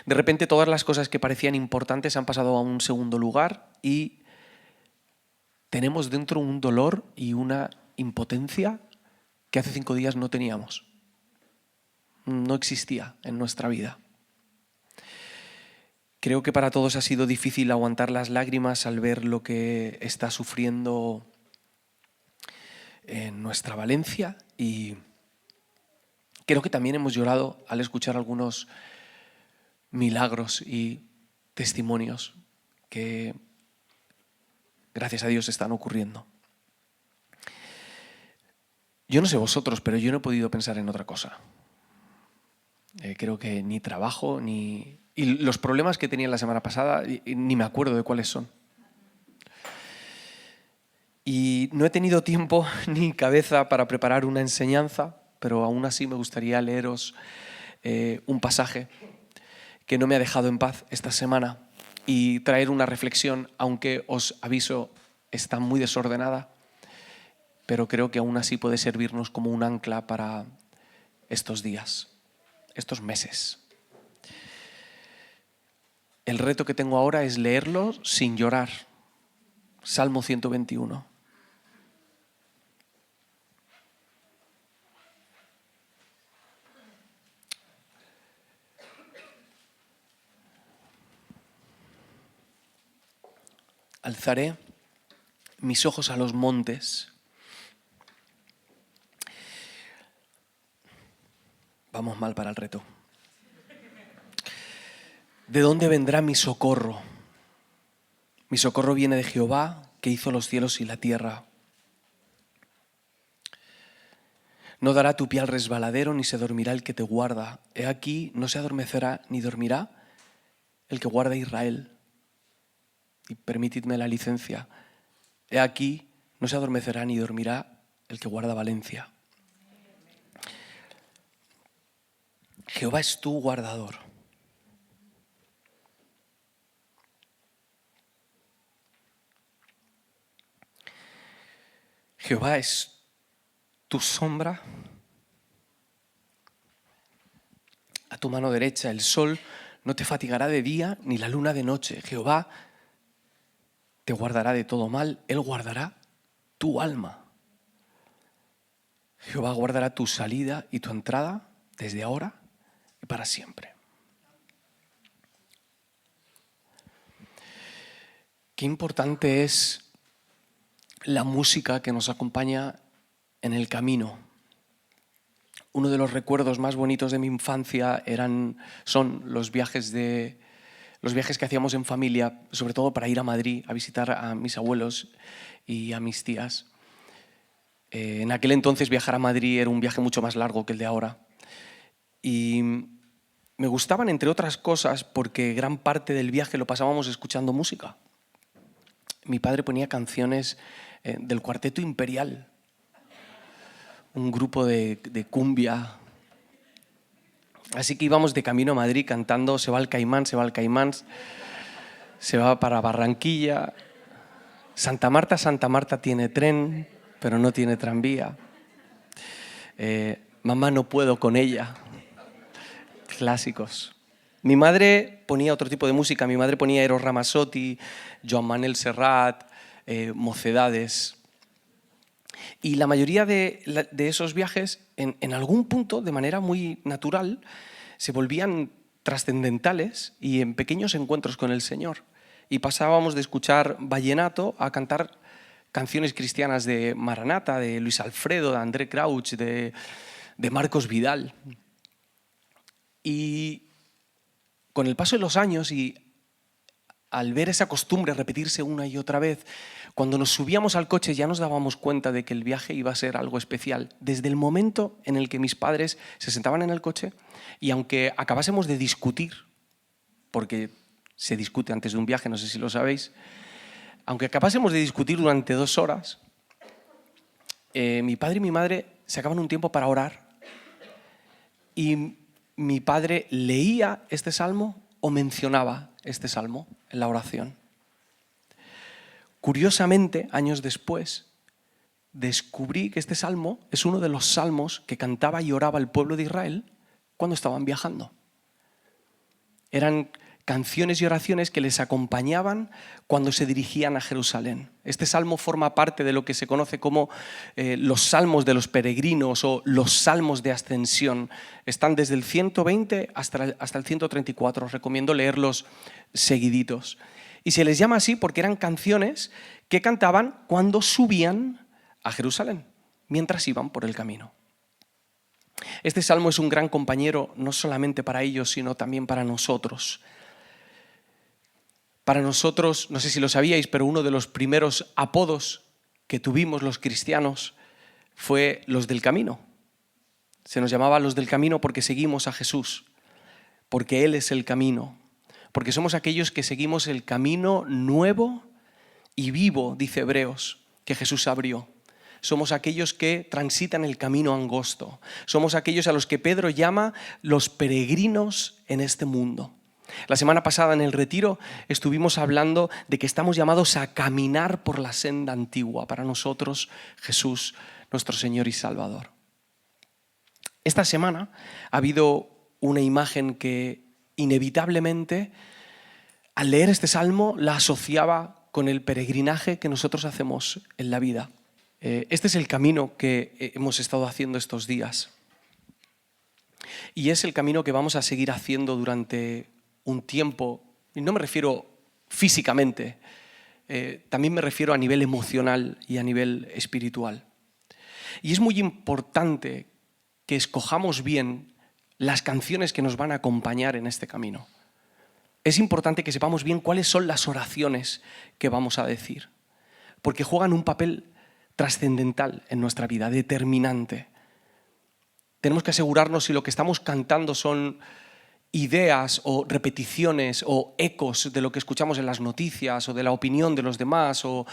De repente todas las cosas que parecían importantes han pasado a un segundo lugar y tenemos dentro un dolor y una impotencia que hace 5 días no teníamos. No existía en nuestra vida. Creo que para todos ha sido difícil aguantar las lágrimas al ver lo que está sufriendo en nuestra Valencia, y creo que también hemos llorado al escuchar algunos milagros y testimonios que, gracias a Dios, están ocurriendo. Yo no sé vosotros, pero yo no he podido pensar en otra cosa. Creo que ni trabajo, ni... Y los problemas que tenía la semana pasada, ni me acuerdo de cuáles son. Y no he tenido tiempo ni cabeza para preparar una enseñanza, pero aún así me gustaría leeros un pasaje que no me ha dejado en paz esta semana y traer una reflexión, aunque os aviso, está muy desordenada, pero creo que aún así puede servirnos como un ancla para estos días, estos meses. El reto que tengo ahora es leerlo sin llorar. Salmo 121. Alzaré mis ojos a los montes. Vamos mal para el reto. ¿De dónde vendrá mi socorro? Mi socorro viene de Jehová, que hizo los cielos y la tierra. No dará tu pie al resbaladero, ni se dormirá el que te guarda. He aquí, no se adormecerá ni dormirá el que guarda a Israel. Y permitidme la licencia. He aquí, no se adormecerá ni dormirá el que guarda Valencia. Jehová es tu guardador. Jehová es tu sombra a tu mano derecha. El sol no te fatigará de día, ni la luna de noche. Jehová te guardará de todo mal. Él guardará tu alma. Jehová guardará tu salida y tu entrada desde ahora y para siempre. Qué importante es la música que nos acompaña en el camino. Uno de los recuerdos más bonitos de mi infancia son los viajes que hacíamos en familia, sobre todo para ir a Madrid a visitar a mis abuelos y a mis tías. En aquel entonces viajar a Madrid era un viaje mucho más largo que el de ahora. Y me gustaban, entre otras cosas, porque gran parte del viaje lo pasábamos escuchando música. Mi padre ponía canciones del Cuarteto Imperial, un grupo de cumbia. Así que íbamos de camino a Madrid cantando Se va el Caimán, se va el Caimán, se va para Barranquilla. Santa Marta tiene tren, pero no tiene tranvía. Mamá, no puedo con ella. Clásicos. Mi madre ponía otro tipo de música. Mi madre ponía Eros Ramazzotti, Joan Manuel Serrat, Mocedades. Y la mayoría de esos viajes, en algún punto, de manera muy natural, se volvían trascendentales y en pequeños encuentros con el Señor. Y pasábamos de escuchar vallenato a cantar canciones cristianas de Maranata, de Luis Alfredo, de André Crouch, de Marcos Vidal. Y con el paso de los años y al ver esa costumbre repetirse una y otra vez, cuando nos subíamos al coche ya nos dábamos cuenta de que el viaje iba a ser algo especial. Desde el momento en el que mis padres se sentaban en el coche y aunque acabásemos de discutir, porque se discute antes de un viaje, no sé si lo sabéis, aunque acabásemos de discutir durante 2 horas, mi padre y mi madre sacaban un tiempo para orar y mi padre leía este salmo o mencionaba este salmo en la oración. Curiosamente, años después, descubrí que este salmo es uno de los salmos que cantaba y oraba el pueblo de Israel cuando estaban viajando. eran canciones y oraciones que les acompañaban cuando se dirigían a Jerusalén. Este salmo forma parte de lo que se conoce como los salmos de los peregrinos o los salmos de ascensión. Están desde el 120 hasta el 134. Os recomiendo leerlos seguiditos. Y se les llama así porque eran canciones que cantaban cuando subían a Jerusalén, mientras iban por el camino. Este salmo es un gran compañero no solamente para ellos, sino también para nosotros. Para nosotros, no sé si lo sabíais, pero uno de los primeros apodos que tuvimos los cristianos fue los del camino. Se nos llamaba los del camino porque seguimos a Jesús, porque Él es el camino, porque somos aquellos que seguimos el camino nuevo y vivo, dice Hebreos, que Jesús abrió. Somos aquellos que transitan el camino angosto. Somos aquellos a los que Pedro llama los peregrinos en este mundo. La semana pasada en el retiro estuvimos hablando de que estamos llamados a caminar por la senda antigua. Para nosotros, Jesús, nuestro Señor y Salvador. Esta semana ha habido una imagen que inevitablemente, al leer este salmo, la asociaba con el peregrinaje que nosotros hacemos en la vida. Este es el camino que hemos estado haciendo estos días. Y es el camino que vamos a seguir haciendo durante un tiempo, y no me refiero físicamente, también me refiero a nivel emocional y a nivel espiritual. Y es muy importante que escojamos bien las canciones que nos van a acompañar en este camino. Es importante que sepamos bien cuáles son las oraciones que vamos a decir, porque juegan un papel trascendental en nuestra vida, determinante. Tenemos que asegurarnos si lo que estamos cantando son ideas o repeticiones o ecos de lo que escuchamos en las noticias o de la opinión de los demás o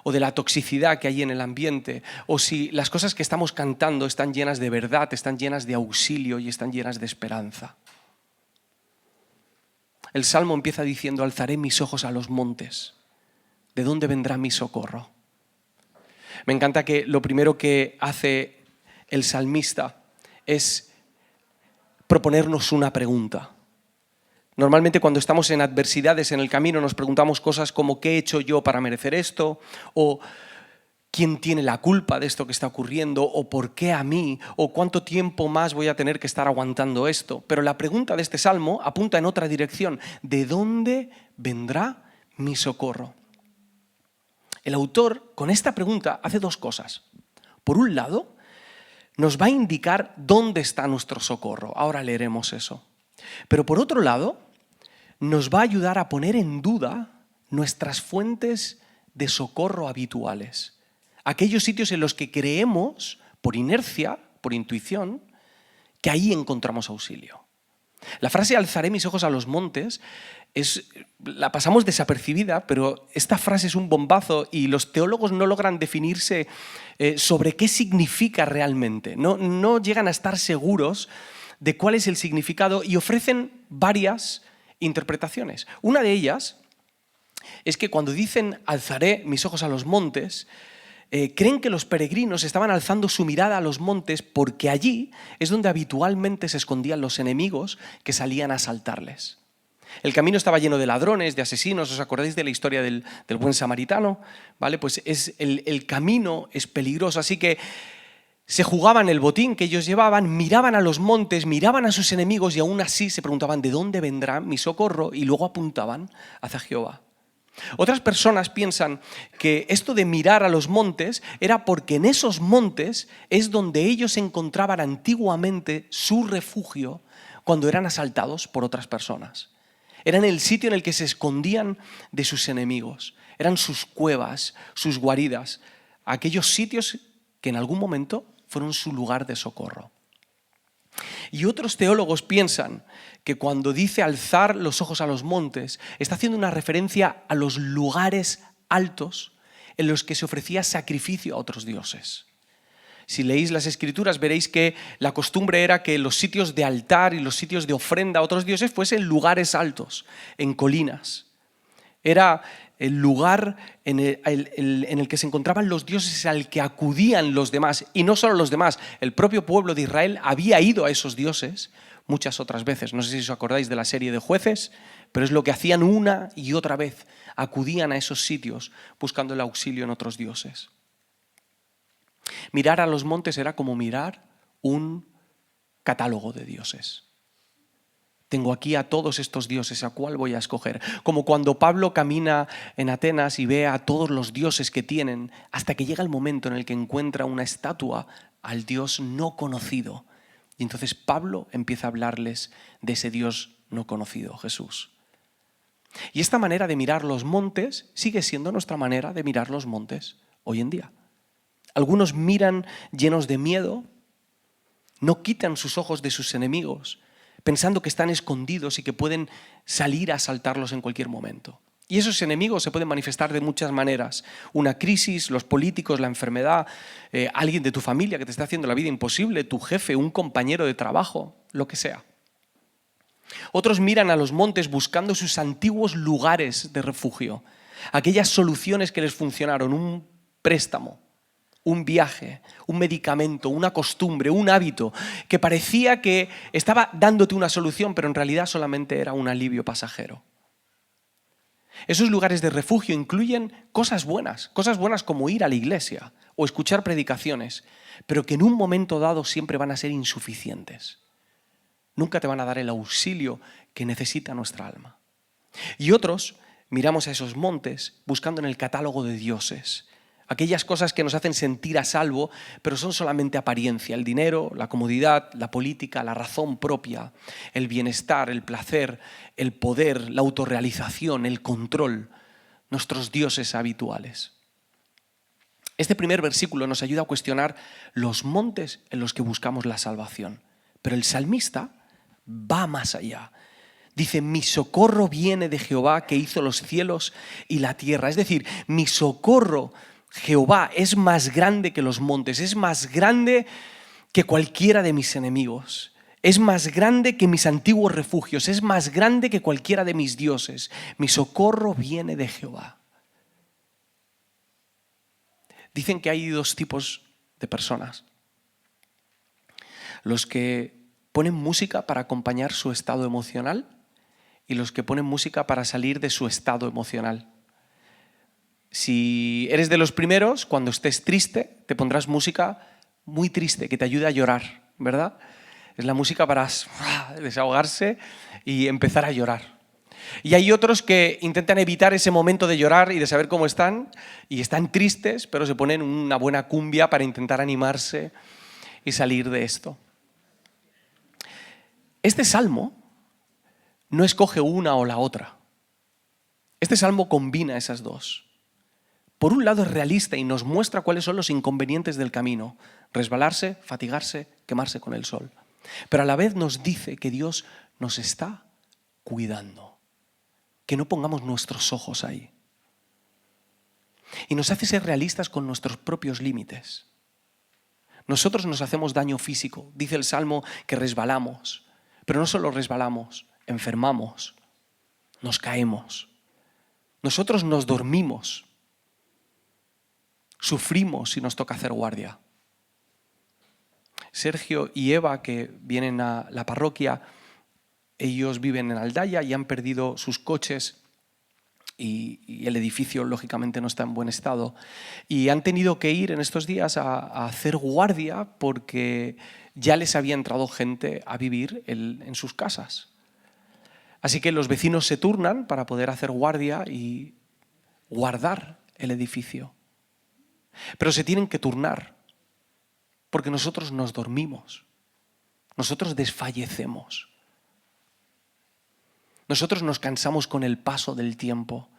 de la toxicidad que hay en el ambiente, o si las cosas que estamos cantando están llenas de verdad, están llenas de auxilio y están llenas de esperanza. El Salmo empieza diciendo: alzaré mis ojos a los montes. ¿De dónde vendrá mi socorro? Me encanta que lo primero que hace el salmista es proponernos una pregunta. Normalmente cuando estamos en adversidades en el camino nos preguntamos cosas como ¿qué he hecho yo para merecer esto? O ¿quién tiene la culpa de esto que está ocurriendo? ¿O por qué a mí? ¿O cuánto tiempo más voy a tener que estar aguantando esto? Pero la pregunta de este salmo apunta en otra dirección. ¿De dónde vendrá mi socorro? El autor, con esta pregunta, hace dos cosas. Por un lado, nos va a indicar dónde está nuestro socorro. Ahora leeremos eso. Pero por otro lado, nos va a ayudar a poner en duda nuestras fuentes de socorro habituales. Aquellos sitios en los que creemos, por inercia, por intuición, que ahí encontramos auxilio. La frase «alzaré mis ojos a los montes» la pasamos desapercibida, pero esta frase es un bombazo y los teólogos no logran definirse sobre qué significa realmente. No llegan a estar seguros de cuál es el significado y ofrecen varias interpretaciones. Una de ellas es que cuando dicen «alzaré mis ojos a los montes», creen que los peregrinos estaban alzando su mirada a los montes porque allí es donde habitualmente se escondían los enemigos que salían a asaltarles. El camino estaba lleno de ladrones, de asesinos. ¿Os acordáis de la historia del buen samaritano? ¿Vale? Pues el camino es peligroso, así que se jugaban el botín que ellos llevaban, miraban a los montes, miraban a sus enemigos y aún así se preguntaban ¿de dónde vendrá mi socorro? Y luego apuntaban hacia Jehová. Otras personas piensan que esto de mirar a los montes era porque en esos montes es donde ellos encontraban antiguamente su refugio cuando eran asaltados por otras personas. Eran el sitio en el que se escondían de sus enemigos. Eran sus cuevas, sus guaridas, aquellos sitios que en algún momento fueron su lugar de socorro. Y otros teólogos piensan que cuando dice alzar los ojos a los montes, está haciendo una referencia a los lugares altos en los que se ofrecía sacrificio a otros dioses. Si leéis las Escrituras veréis que la costumbre era que los sitios de altar y los sitios de ofrenda a otros dioses fuesen lugares altos, en colinas. Era el lugar en el que se encontraban los dioses al que acudían los demás. Y no solo los demás, el propio pueblo de Israel había ido a esos dioses muchas otras veces. No sé si os acordáis de la serie de Jueces, pero es lo que hacían una y otra vez. Acudían a esos sitios buscando el auxilio en otros dioses. Mirar a los montes era como mirar un catálogo de dioses. Tengo aquí a todos estos dioses, ¿a cuál voy a escoger? Como cuando Pablo camina en Atenas y ve a todos los dioses que tienen, hasta que llega el momento en el que encuentra una estatua al Dios no conocido. Y entonces Pablo empieza a hablarles de ese Dios no conocido, Jesús. Y esta manera de mirar los montes sigue siendo nuestra manera de mirar los montes hoy en día. Algunos miran llenos de miedo, no quitan sus ojos de sus enemigos, pensando que están escondidos y que pueden salir a asaltarlos en cualquier momento. Y esos enemigos se pueden manifestar de muchas maneras. Una crisis, los políticos, la enfermedad, alguien de tu familia que te está haciendo la vida imposible, tu jefe, un compañero de trabajo, lo que sea. Otros miran a los montes buscando sus antiguos lugares de refugio, aquellas soluciones que les funcionaron, un préstamo, un viaje, un medicamento, una costumbre, un hábito que parecía que estaba dándote una solución, pero en realidad solamente era un alivio pasajero. Esos lugares de refugio incluyen cosas buenas como ir a la iglesia o escuchar predicaciones, pero que en un momento dado siempre van a ser insuficientes. Nunca te van a dar el auxilio que necesita nuestra alma. Y otros miramos a esos montes buscando en el catálogo de dioses, aquellas cosas que nos hacen sentir a salvo, pero son solamente apariencia. El dinero, la comodidad, la política, la razón propia, el bienestar, el placer, el poder, la autorrealización, el control, nuestros dioses habituales. Este primer versículo nos ayuda a cuestionar los montes en los que buscamos la salvación. Pero el salmista va más allá. Dice, mi socorro viene de Jehová que hizo los cielos y la tierra. Es decir, mi socorro, Jehová, es más grande que los montes, es más grande que cualquiera de mis enemigos, es más grande que mis antiguos refugios, es más grande que cualquiera de mis dioses. Mi socorro viene de Jehová. Dicen que hay dos tipos de personas. Los que ponen música para acompañar su estado emocional y los que ponen música para salir de su estado emocional. Si eres de los primeros, cuando estés triste, te pondrás música muy triste que te ayude a llorar, ¿verdad? Es la música para desahogarse y empezar a llorar. Y hay otros que intentan evitar ese momento de llorar y de saber cómo están, y están tristes, pero se ponen una buena cumbia para intentar animarse y salir de esto. Este salmo no escoge una o la otra. Este salmo combina esas dos. Por un lado es realista y nos muestra cuáles son los inconvenientes del camino: resbalarse, fatigarse, quemarse con el sol. Pero a la vez nos dice que Dios nos está cuidando, que no pongamos nuestros ojos ahí. Y nos hace ser realistas con nuestros propios límites. Nosotros nos hacemos daño físico. Dice el Salmo que resbalamos, pero no solo resbalamos, enfermamos, nos caemos. Nosotros nos dormimos, sufrimos si nos toca hacer guardia. Sergio y Eva, que vienen a la parroquia, ellos viven en Aldaya y han perdido sus coches y el edificio lógicamente no está en buen estado, y han tenido que ir en estos días a hacer guardia porque ya les había entrado gente a vivir en sus casas. Así que los vecinos se turnan para poder hacer guardia y guardar el edificio. Pero se tienen que turnar porque nosotros nos dormimos, nosotros desfallecemos. Nosotros nos cansamos con el paso del tiempo.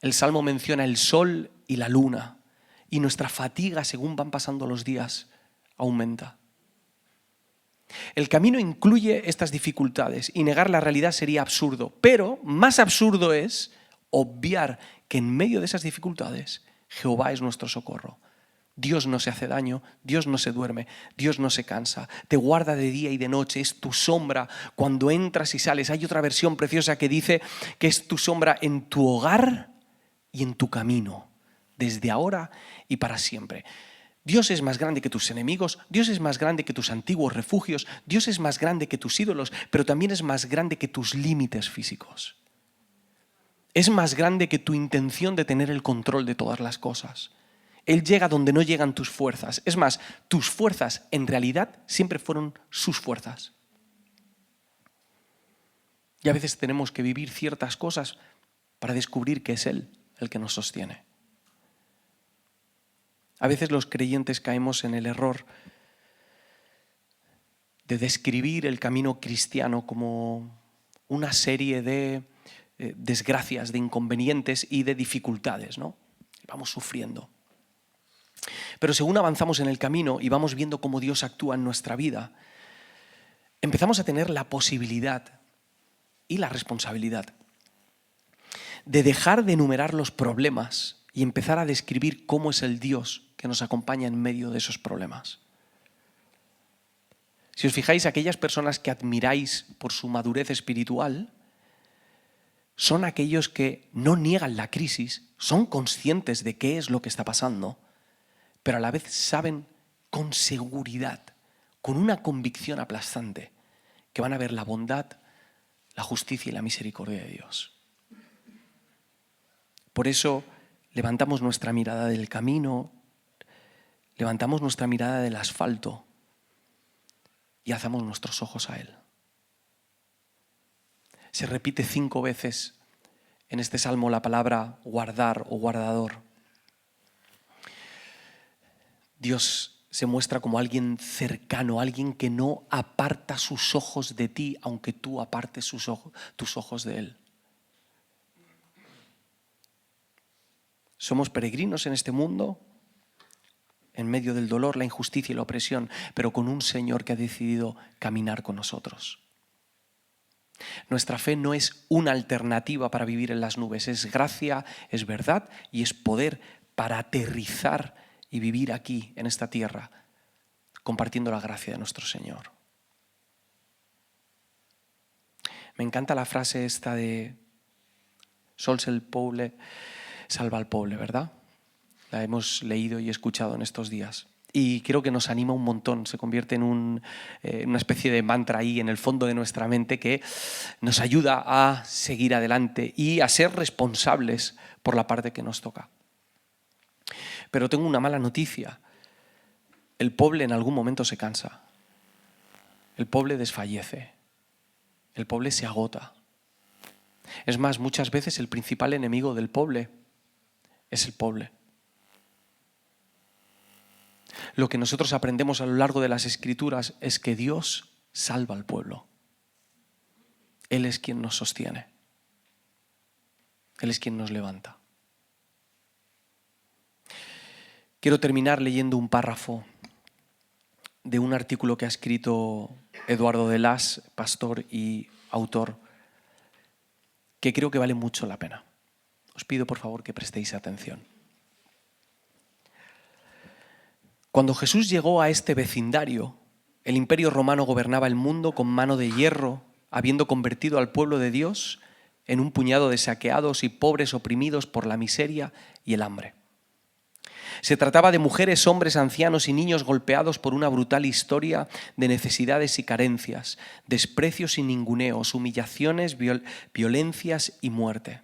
El Salmo menciona el sol y la luna, y nuestra fatiga, según van pasando los días, aumenta. El camino incluye estas dificultades y negar la realidad sería absurdo, pero más absurdo es obviar que en medio de esas dificultades Jehová es nuestro socorro. Dios no se hace daño, Dios no se duerme, Dios no se cansa, te guarda de día y de noche, es tu sombra cuando entras y sales. Hay otra versión preciosa que dice que es tu sombra en tu hogar y en tu camino, desde ahora y para siempre. Dios es más grande que tus enemigos, Dios es más grande que tus antiguos refugios, Dios es más grande que tus ídolos, pero también es más grande que tus límites físicos. Es más grande que tu intención de tener el control de todas las cosas. Él llega donde no llegan tus fuerzas. Es más, tus fuerzas en realidad siempre fueron sus fuerzas. Y a veces tenemos que vivir ciertas cosas para descubrir que es Él el que nos sostiene. A veces los creyentes caemos en el error de describir el camino cristiano como una serie de desgracias, de inconvenientes y de dificultades, ¿no? Vamos sufriendo. Pero según avanzamos en el camino y vamos viendo cómo Dios actúa en nuestra vida, empezamos a tener la posibilidad y la responsabilidad de dejar de enumerar los problemas y empezar a describir cómo es el Dios que nos acompaña en medio de esos problemas. Si os fijáis, aquellas personas que admiráis por su madurez espiritual son aquellos que no niegan la crisis, son conscientes de qué es lo que está pasando, pero a la vez saben con seguridad, con una convicción aplastante, que van a ver la bondad, la justicia y la misericordia de Dios. Por eso levantamos nuestra mirada del camino, levantamos nuestra mirada del asfalto y alzamos nuestros ojos a Él. Se repite 5 veces en este salmo la palabra guardar o guardador. Dios se muestra como alguien cercano, alguien que no aparta sus ojos de ti, aunque tú apartes tus ojos de Él. Somos peregrinos en este mundo, en medio del dolor, la injusticia y la opresión, pero con un Señor que ha decidido caminar con nosotros. Nuestra fe no es una alternativa para vivir en las nubes, es gracia, es verdad y es poder para aterrizar y vivir aquí, en esta tierra, compartiendo la gracia de nuestro Señor. Me encanta la frase esta de Sols el poble, salva al poble, ¿verdad? La hemos leído y escuchado en estos días. Y creo que nos anima un montón, se convierte en una especie de mantra ahí en el fondo de nuestra mente que nos ayuda a seguir adelante y a ser responsables por la parte que nos toca. Pero tengo una mala noticia. El poble en algún momento se cansa. El poble desfallece. El poble se agota. Es más, muchas veces el principal enemigo del poble es el poble. Lo que nosotros aprendemos a lo largo de las Escrituras es que Dios salva al pueblo. Él es quien nos sostiene. Él es quien nos levanta. Quiero terminar leyendo un párrafo de un artículo que ha escrito Eduardo de Las, pastor y autor, que creo que vale mucho la pena. Os pido por favor que prestéis atención. Cuando Jesús llegó a este vecindario, el Imperio Romano gobernaba el mundo con mano de hierro, habiendo convertido al pueblo de Dios en un puñado de saqueados y pobres oprimidos por la miseria y el hambre. Se trataba de mujeres, hombres, ancianos y niños golpeados por una brutal historia de necesidades y carencias, desprecios y ninguneos, humillaciones, violencias y muerte.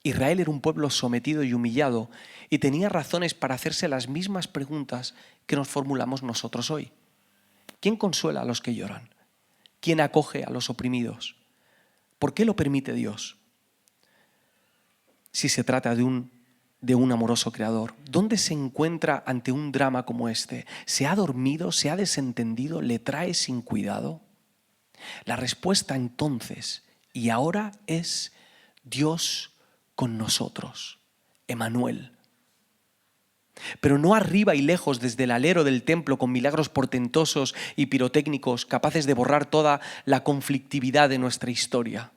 Israel era un pueblo sometido y humillado y tenía razones para hacerse las mismas preguntas que nos formulamos nosotros hoy. ¿Quién consuela a los que lloran? ¿Quién acoge a los oprimidos? ¿Por qué lo permite Dios? Si se trata de un amoroso creador, ¿dónde se encuentra ante un drama como este? ¿Se ha dormido? ¿Se ha desentendido? ¿Le trae sin cuidado? La respuesta entonces y ahora es Dios con nosotros, Emmanuel. Pero no arriba y lejos desde el alero del templo con milagros portentosos y pirotécnicos capaces de borrar toda la conflictividad de nuestra historia.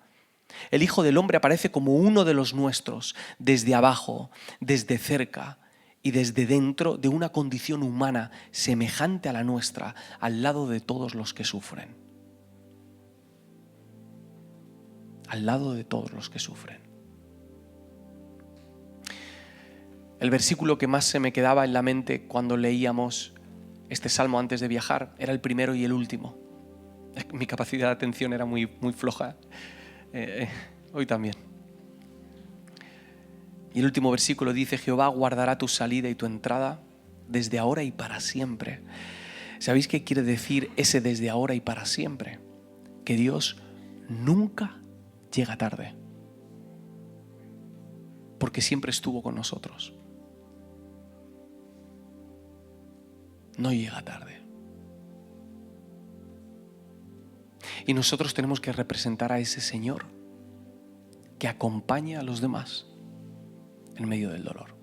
El Hijo del Hombre aparece como uno de los nuestros, desde abajo, desde cerca y desde dentro de una condición humana semejante a la nuestra, al lado de todos los que sufren. Al lado de todos los que sufren. El versículo que más se me quedaba en la mente cuando leíamos este salmo antes de viajar era el primero y el último. Mi capacidad de atención era muy floja. Hoy también. Y el último versículo dice: Jehová guardará tu salida y tu entrada desde ahora y para siempre. ¿Sabéis qué quiere decir ese desde ahora y para siempre? Que Dios nunca llega tarde, porque siempre estuvo con nosotros. No llega tarde. Y nosotros tenemos que representar a ese Señor que acompaña a los demás en medio del dolor.